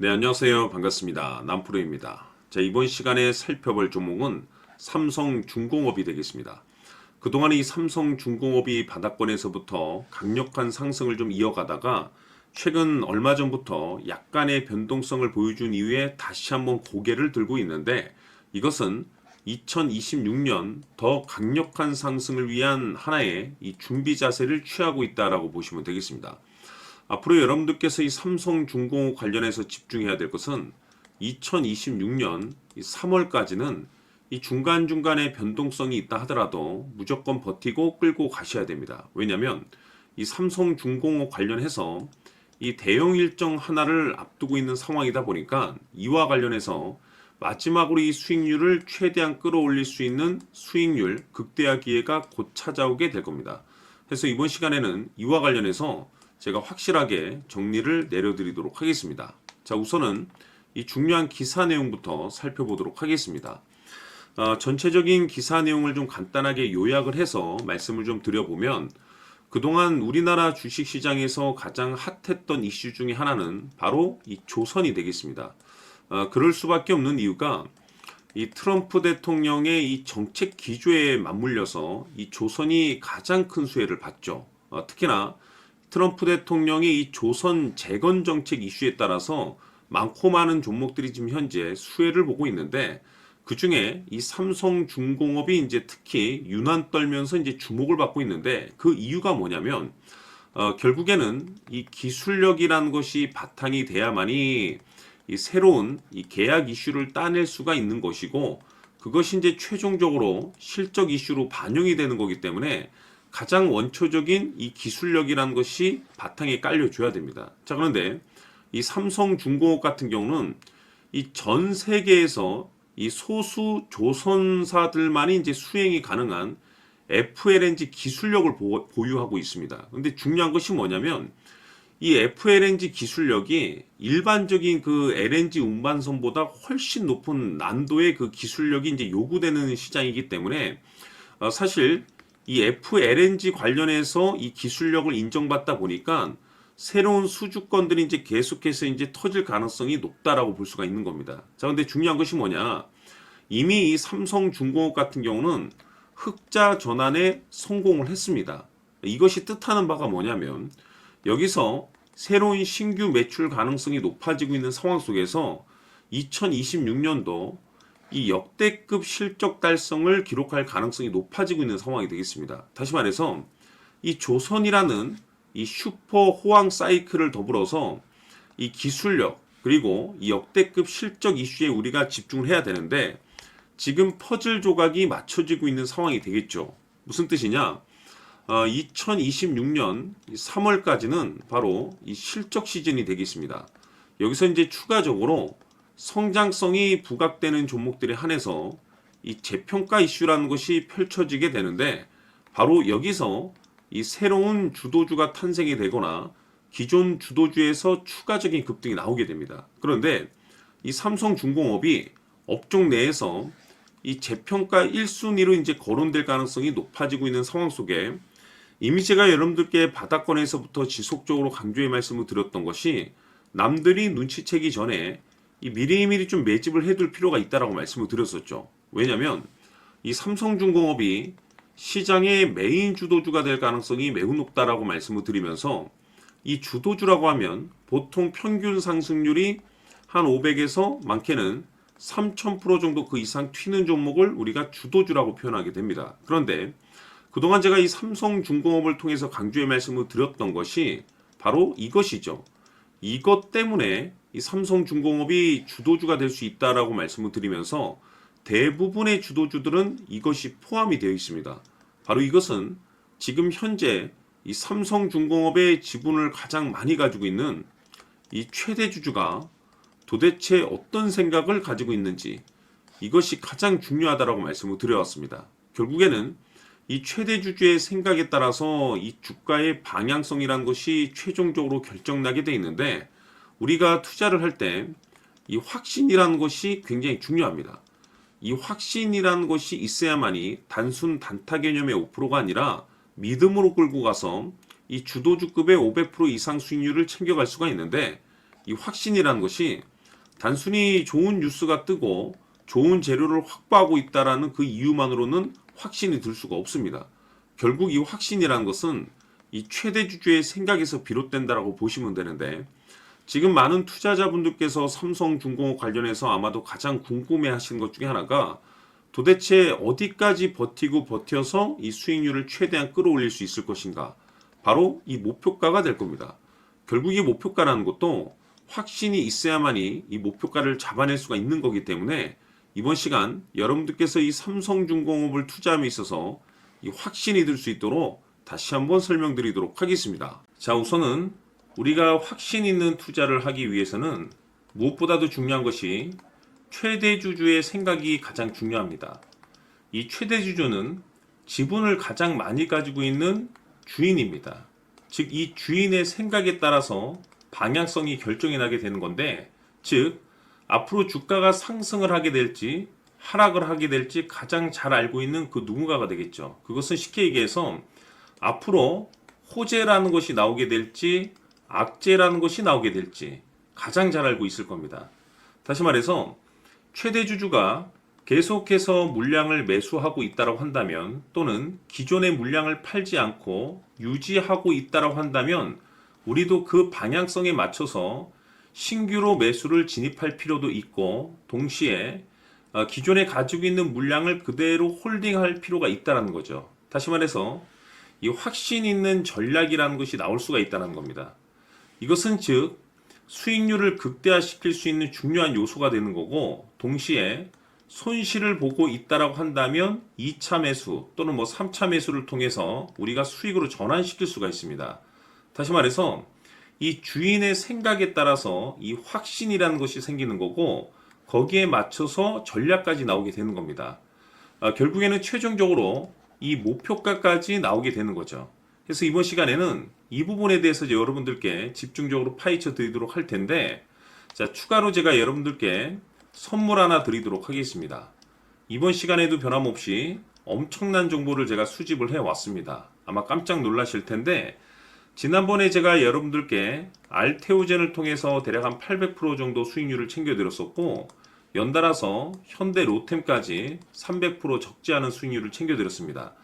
네, 안녕하세요. 반갑습니다. 남프로입니다. 자, 이번 시간에 살펴볼 종목은 삼성중공업이 되겠습니다. 그동안 이 삼성중공업이 바닥권에서부터 강력한 상승을 좀 이어가다가 최근 얼마 전부터 약간의 변동성을 보여준 이후에 다시 한번 고개를 들고 있는데, 이것은 2026년 더 강력한 상승을 위한 하나의 이 준비 자세를 취하고 있다라고 보시면 되겠습니다. 앞으로 여러분들께서 이 삼성중공업 관련해서 집중해야 될 것은 2026년 3월까지는 이 중간중간에 변동성이 있다 하더라도 무조건 버티고 끌고 가셔야 됩니다. 왜냐하면 이 삼성중공업 관련해서 이 대형 일정 하나를 앞두고 있는 상황이다 보니까 이와 관련해서 마지막으로 이 수익률을 최대한 끌어올릴 수 있는 수익률 극대화 기회가 곧 찾아오게 될 겁니다. 그래서 이번 시간에는 이와 관련해서 제가 확실하게 정리를 내려드리도록 하겠습니다. 자, 우선은 이 중요한 기사 내용부터 살펴보도록 하겠습니다. 전체적인 기사 내용을 좀 간단하게 요약을 해서 말씀을 좀 드려보면, 그동안 우리나라 주식시장에서 가장 핫했던 이슈 중에 하나는 바로 이 조선이 되겠습니다. 그럴 수밖에 없는 이유가 이 트럼프 대통령의 이 정책 기조에 맞물려서 이 조선이 가장 큰 수혜를 봤죠. 특히나 트럼프 대통령의 이 조선 재건 정책 이슈에 따라서 많고 많은 종목들이 지금 현재 수혜를 보고 있는데, 그 중에 이 삼성중공업이 이제 특히 유난 떨면서 이제 주목을 받고 있는데, 그 이유가 뭐냐면 결국에는 이 기술력이라는 것이 바탕이 돼야만이 이 새로운 이 계약 이슈를 따낼 수가 있는 것이고, 그것이 이제 최종적으로 실적 이슈로 반영이 되는 거기 때문에 가장 원초적인 이 기술력이라는 것이 바탕에 깔려줘야 됩니다. 자, 그런데 이 삼성중공업 같은 경우는 이 전 세계에서 이 소수 조선사들만이 이제 수행이 가능한 FLNG 기술력을 보유하고 있습니다. 근데 중요한 것이 뭐냐면 이 FLNG 기술력이 일반적인 그 LNG 운반선보다 훨씬 높은 난도의 그 기술력이 이제 요구되는 시장이기 때문에 사실 이 FLNG 관련해서 이 기술력을 인정받다 보니까 새로운 수주권들이 이제 계속해서 이제 터질 가능성이 높다라고 볼 수가 있는 겁니다. 자, 근데 중요한 것이 뭐냐? 이미 이 삼성중공업 같은 경우는 흑자 전환에 성공을 했습니다. 이것이 뜻하는 바가 뭐냐면 여기서 새로운 신규 매출 가능성이 높아지고 있는 상황 속에서 2026년도 이 역대급 실적 달성을 기록할 가능성이 높아지고 있는 상황이 되겠습니다. 다시 말해서 이 조선이라는 이 슈퍼 호황 사이클을 더불어서 이 기술력 그리고 이 역대급 실적 이슈에 우리가 집중을 해야 되는데, 지금 퍼즐 조각이 맞춰지고 있는 상황이 되겠죠. 무슨 뜻이냐? 2026년 3월까지는 바로 이 실적 시즌이 되겠습니다. 여기서 이제 추가적으로 성장성이 부각되는 종목들에 한해서 이 재평가 이슈라는 것이 펼쳐지게 되는데, 바로 여기서 이 새로운 주도주가 탄생이 되거나 기존 주도주에서 추가적인 급등이 나오게 됩니다. 그런데 이 삼성중공업이 업종 내에서 이 재평가 1순위로 이제 거론될 가능성이 높아지고 있는 상황 속에, 이미 제가 여러분들께 바닥권에서부터 지속적으로 강조의 말씀을 드렸던 것이, 남들이 눈치채기 전에 이 미리미리 좀 매집을 해둘 필요가 있다라고 말씀을 드렸었죠. 왜냐하면 이 삼성중공업이 시장의 메인 주도주가 될 가능성이 매우 높다라고 말씀을 드리면서, 이 주도주라고 하면 보통 평균 상승률이 한 500에서 많게는 3000% 정도 그 이상 튀는 종목을 우리가 주도주라고 표현하게 됩니다. 그런데 그동안 제가 이 삼성중공업을 통해서 강조의 말씀을 드렸던 것이 바로 이것이죠. 이것 때문에 이 삼성중공업이 주도주가 될 수 있다라고 말씀을 드리면서, 대부분의 주도주들은 이것이 포함이 되어 있습니다. 바로 이것은 지금 현재 이 삼성중공업의 지분을 가장 많이 가지고 있는 이 최대 주주가 도대체 어떤 생각을 가지고 있는지, 이것이 가장 중요하다라고 말씀을 드려왔습니다. 결국에는 이 최대 주주의 생각에 따라서 이 주가의 방향성이라는 것이 최종적으로 결정나게 돼 있는데, 우리가 투자를 할 때 이 확신이라는 것이 굉장히 중요합니다. 이 확신이라는 것이 있어야만이 단순 단타 개념의 5%가 아니라 믿음으로 끌고 가서 이 주도주급의 500% 이상 수익률을 챙겨갈 수가 있는데, 이 확신이라는 것이 단순히 좋은 뉴스가 뜨고 좋은 재료를 확보하고 있다라는 그 이유만으로는 확신이 들 수가 없습니다. 결국 이 확신이라는 것은 이 최대 주주의 생각에서 비롯된다라고 보시면 되는데, 지금 많은 투자자분들께서 삼성중공업 관련해서 아마도 가장 궁금해 하시는 것 중에 하나가 도대체 어디까지 버티고 버텨서 이 수익률을 최대한 끌어올릴 수 있을 것인가? 바로 이 목표가가 될 겁니다. 결국 이 목표가라는 것도 확신이 있어야만이 이 목표가를 잡아낼 수가 있는 거기 때문에 이번 시간 여러분들께서 이 삼성중공업을 투자함에 있어서 이 확신이 들 수 있도록 다시 한번 설명드리도록 하겠습니다. 자, 우선은 우리가 확신 있는 투자를 하기 위해서는 무엇보다도 중요한 것이 최대 주주의 생각이 가장 중요합니다. 이 최대 주주는 지분을 가장 많이 가지고 있는 주인입니다. 즉, 이 주인의 생각에 따라서 방향성이 결정이 나게 되는 건데, 즉 앞으로 주가가 상승을 하게 될지 하락을 하게 될지 가장 잘 알고 있는 그 누군가가 되겠죠. 그것은 쉽게 얘기해서 앞으로 호재라는 것이 나오게 될지 악재라는 것이 나오게 될지 가장 잘 알고 있을 겁니다. 다시 말해서 최대 주주가 계속해서 물량을 매수하고 있다고 한다면, 또는 기존의 물량을 팔지 않고 유지하고 있다고 한다면, 우리도 그 방향성에 맞춰서 신규로 매수를 진입할 필요도 있고, 동시에 기존에 가지고 있는 물량을 그대로 홀딩할 필요가 있다는 거죠. 다시 말해서 이 확신 있는 전략이라는 것이 나올 수가 있다는 겁니다. 이것은 즉 수익률을 극대화시킬 수 있는 중요한 요소가 되는 거고, 동시에 손실을 보고 있다라고 한다면 2차 매수 또는 3차 매수를 통해서 우리가 수익으로 전환시킬 수가 있습니다. 다시 말해서 이 주인의 생각에 따라서 이 확신이라는 것이 생기는 거고, 거기에 맞춰서 전략까지 나오게 되는 겁니다. 결국에는 최종적으로 이 목표가까지 나오게 되는 거죠. 그래서 이번 시간에는 이 부분에 대해서 이제 여러분들께 집중적으로 파헤쳐 드리도록 할 텐데, 자, 추가로 제가 여러분들께 선물 하나 드리도록 하겠습니다. 이번 시간에도 변함없이 엄청난 정보를 제가 수집을 해 왔습니다. 아마 깜짝 놀라실 텐데, 지난번에 제가 여러분들께 알테오젠을 통해서 대략 한 800% 정도 수익률을 챙겨드렸었고, 연달아서 현대 로템까지 300% 적지 않은 수익률을 챙겨드렸습니다.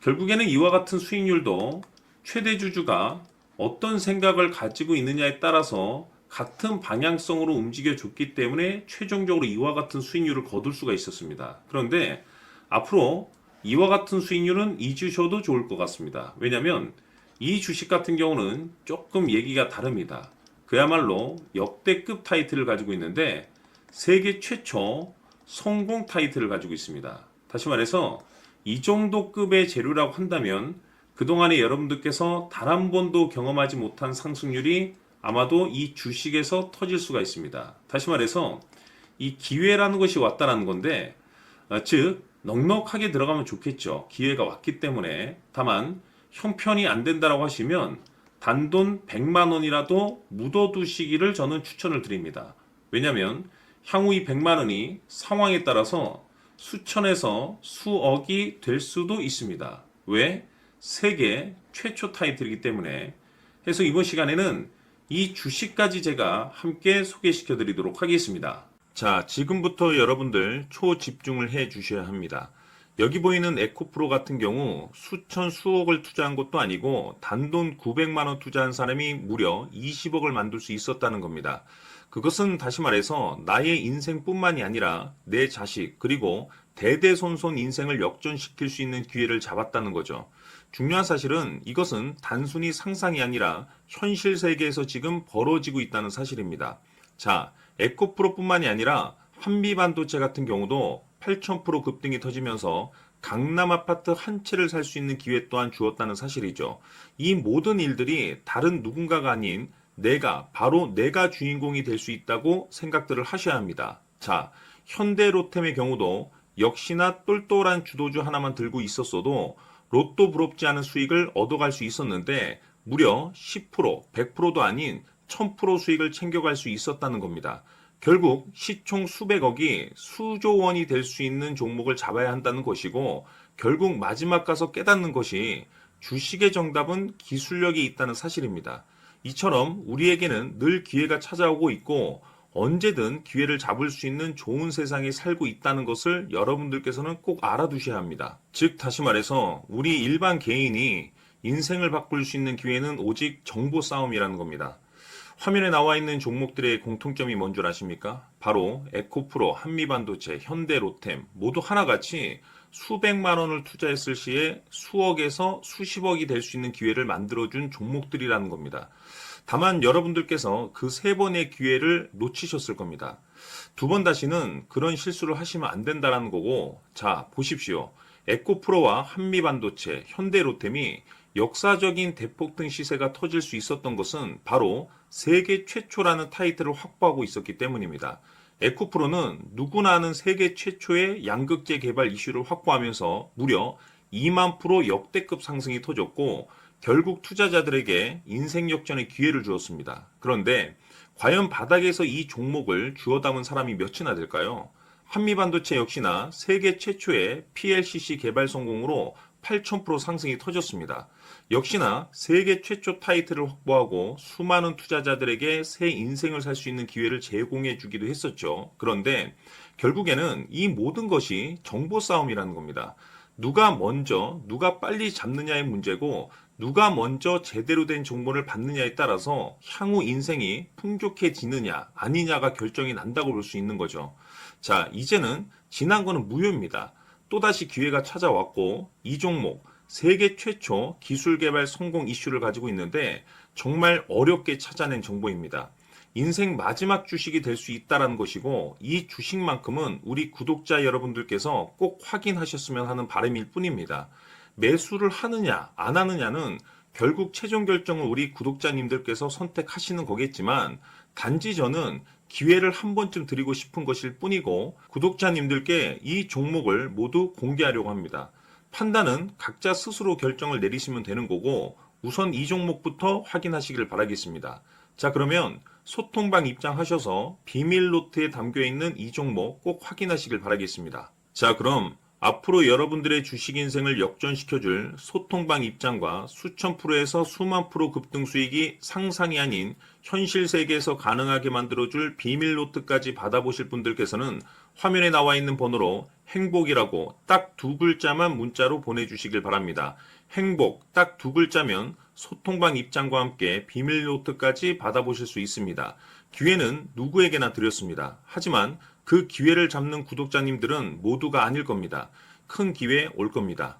결국에는 이와 같은 수익률도 최대 주주가 어떤 생각을 가지고 있느냐에 따라서 같은 방향성으로 움직여 줬기 때문에 최종적으로 이와 같은 수익률을 거둘 수가 있었습니다. 그런데 앞으로 이와 같은 수익률은 잊으셔도 좋을 것 같습니다. 왜냐하면 이 주식 같은 경우는 조금 얘기가 다릅니다. 그야말로 역대급 타이틀을 가지고 있는데 세계 최초 성공 타이틀을 가지고 있습니다. 다시 말해서 이 정도 급의 재료라고 한다면 그동안에 여러분들께서 단 한 번도 경험하지 못한 상승률이 아마도 이 주식에서 터질 수가 있습니다. 다시 말해서 이 기회라는 것이 왔다는 건데, 즉 넉넉하게 들어가면 좋겠죠. 기회가 왔기 때문에. 다만 형편이 안 된다라고 하시면 단돈 100만 원이라도 묻어두시기를 저는 추천을 드립니다. 왜냐하면 향후 이 100만 원이 상황에 따라서 수천에서 수억이 될 수도 있습니다. 왜? 세계 최초 타이틀이기 때문에. 해서 이번 시간에는 이 주식까지 제가 함께 소개시켜 드리도록 하겠습니다. 자, 지금부터 여러분들 초집중을 해 주셔야 합니다. 여기 보이는 에코프로 같은 경우 수천 수억을 투자한 것도 아니고 단돈 900만 원 투자한 사람이 무려 20억을 만들 수 있었다는 겁니다. 그것은 다시 말해서 나의 인생뿐만이 아니라 내 자식 그리고 대대손손 인생을 역전시킬 수 있는 기회를 잡았다는 거죠. 중요한 사실은 이것은 단순히 상상이 아니라 현실 세계에서 지금 벌어지고 있다는 사실입니다. 자, 에코프로뿐만이 아니라 한미반도체 같은 경우도 8,000% 급등이 터지면서 강남 아파트 한 채를 살 수 있는 기회 또한 주었다는 사실이죠. 이 모든 일들이 다른 누군가가 아닌 바로 내가 주인공이 될 수 있다고 생각들을 하셔야 합니다. 자, 현대로템의 경우도 역시나 똘똘한 주도주 하나만 들고 있었어도 로또 부럽지 않은 수익을 얻어갈 수 있었는데 무려 10%, 100%도 아닌 1000% 수익을 챙겨갈 수 있었다는 겁니다. 결국 시총 수백억이 수조 원이 될 수 있는 종목을 잡아야 한다는 것이고, 결국 마지막 가서 깨닫는 것이 주식의 정답은 기술력이 있다는 사실입니다. 이처럼 우리에게는 늘 기회가 찾아오고 있고 언제든 기회를 잡을 수 있는 좋은 세상에 살고 있다는 것을 여러분들께서는 꼭 알아두셔야 합니다. 즉 다시 말해서 우리 일반 개인이 인생을 바꿀 수 있는 기회는 오직 정보 싸움이라는 겁니다. 화면에 나와 있는 종목들의 공통점이 뭔 줄 아십니까? 바로 에코프로, 한미반도체, 현대로템 모두 하나같이 수백만 원을 투자했을 시에 수억에서 수십억이 될 수 있는 기회를 만들어준 종목들이라는 겁니다. 다만 여러분들께서 그 세 번의 기회를 놓치셨을 겁니다. 두 번 다시는 그런 실수를 하시면 안 된다는 거고, 자, 보십시오. 에코프로와 한미반도체, 현대로템이 역사적인 대폭등 시세가 터질 수 있었던 것은 바로 세계 최초라는 타이틀을 확보하고 있었기 때문입니다. 에코프로는 누구나 아는 세계 최초의 양극재 개발 이슈를 확보하면서 무려 2만 프로 역대급 상승이 터졌고 결국 투자자들에게 인생 역전의 기회를 주었습니다. 그런데 과연 바닥에서 이 종목을 주워 담은 사람이 몇이나 될까요? 한미반도체 역시나 세계 최초의 PLCC 개발 성공으로 8,000% 상승이 터졌습니다. 역시나 세계 최초 타이틀을 확보하고 수많은 투자자들에게 새 인생을 살 수 있는 기회를 제공해 주기도 했었죠. 그런데 결국에는 이 모든 것이 정보 싸움이라는 겁니다. 누가 먼저, 누가 빨리 잡느냐의 문제고 누가 먼저 제대로 된 정보를 받느냐에 따라서 향후 인생이 풍족해지느냐 아니냐가 결정이 난다고 볼 수 있는 거죠. 자, 이제는 지난 거는 무효입니다. 또다시 기회가 찾아왔고 이 종목 세계 최초 기술 개발 성공 이슈를 가지고 있는데 정말 어렵게 찾아낸 정보입니다. 인생 마지막 주식이 될 수 있다는 것이고 이 주식만큼은 우리 구독자 여러분들께서 꼭 확인하셨으면 하는 바람일 뿐입니다. 매수를 하느냐 안 하느냐는 결국 최종 결정을 우리 구독자님들께서 선택하시는 거겠지만 단지 저는 기회를 한 번쯤 드리고 싶은 것일 뿐이고 구독자님들께 이 종목을 모두 공개하려고 합니다. 판단은 각자 스스로 결정을 내리시면 되는 거고 우선 이 종목부터 확인하시길 바라겠습니다. 자, 그러면 소통방 입장하셔서 비밀 노트에 담겨 있는 이 종목 꼭 확인하시길 바라겠습니다. 자, 그럼 앞으로 여러분들의 주식 인생을 역전시켜줄 소통방 입장과 수천 프로에서 수만 프로 급등 수익이 상상이 아닌 현실 세계에서 가능하게 만들어줄 비밀 노트까지 받아보실 분들께서는 화면에 나와 있는 번호로 행복이라고 딱 두 글자만 문자로 보내주시길 바랍니다. 행복 딱 두 글자면 소통방 입장과 함께 비밀 노트까지 받아보실 수 있습니다. 기회는 누구에게나 드렸습니다. 하지만 그 기회를 잡는 구독자님들은 모두가 아닐 겁니다. 큰 기회 올 겁니다.